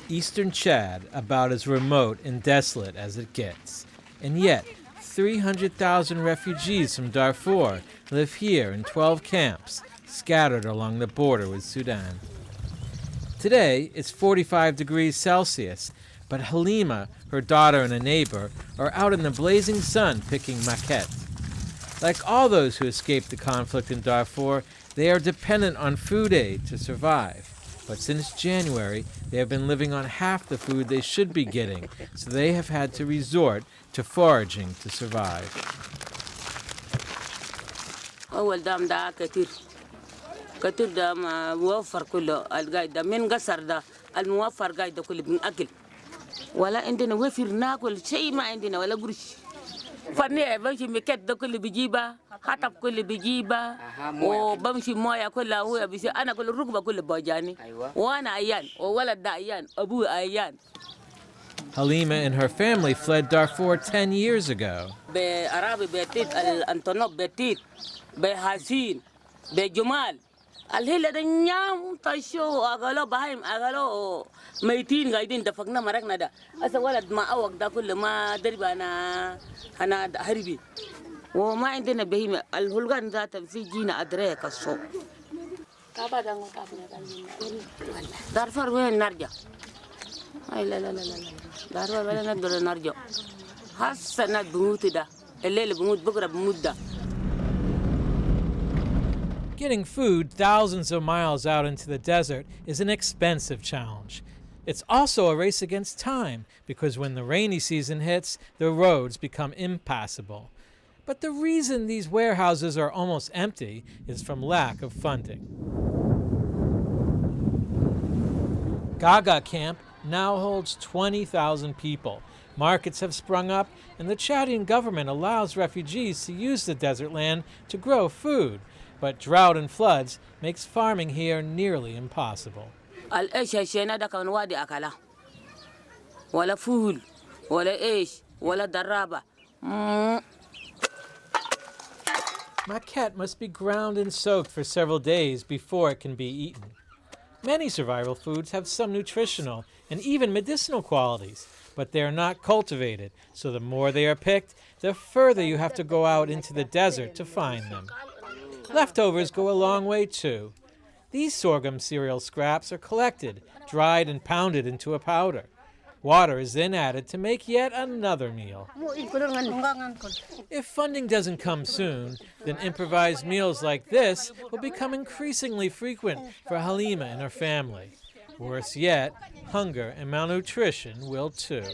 Eastern Chad, about as remote and desolate as it gets. And yet, 300,000 refugees from Darfur live here in 12 camps, scattered along the border with Sudan. Today, it's 45 degrees Celsius, but Halima, her daughter, and a neighbor are out in the blazing sun picking maquette. Like all those who escaped the conflict in Darfur, they are dependent on food aid to survive. But since January, they have been living on half the food they should be getting, so they have had to resort to foraging to survive. أول دام ده كتير كتير ده موفر كله القايد ده من قصر ده الموفر قايد ده كله من أكل ولا عندنا وفر ناكل شيء ما عندنا ولا قرش فني بمشي مكت ده كله بيجيبها حطب كله بيجيبها وبمشي مويه كلها هو بيصير أنا كل الركبة كله بوجاني وأنا عيان وولد ده عيان أبوي عيان. Halima and her family fled Darfur 10 years ago. بعربي بيتيت الأنتونوب بيتيت بحسين بجمال الهيلة ده نيام تشو أغلو بهايم أغلو ميتين قاعدين دفقنا مرقنا ده أسا ولد ما أوق ده كل ما درب أنا هربي وما عندنا بهيم الهلغان ذات في جينا أدريك الصوب دارفور وين نرجع أي لا لا لا لا دارفور وين نقدر نرجع هسه بموت ده الليل بموت بكرة بموت ده. Getting food thousands of miles out into the desert is an expensive challenge. It's also a race against time because when the rainy season hits, the roads become impassable. But the reason these warehouses are almost empty is from lack of funding. Gaga Camp now holds 20,000 people. Markets have sprung up, and the Chadian government allows refugees to use the desert land to grow food. But drought and floods makes farming here nearly impossible. الإيش هالشينا ده كان وادي أكله ولا فول ولا إيش ولا درابة. Maquette must be ground and soaked for several days before it can be eaten. Many survival foods have some nutritional and even medicinal qualities, but they are not cultivated, so the more they are picked, the further you have to go out into the desert to find them. Leftovers go a long way too. These sorghum cereal scraps are collected, dried, and pounded into a powder. Water is then added to make yet another meal. If funding doesn't come soon, then improvised meals like this will become increasingly frequent for Halima and her family. Worse yet, hunger and malnutrition will too.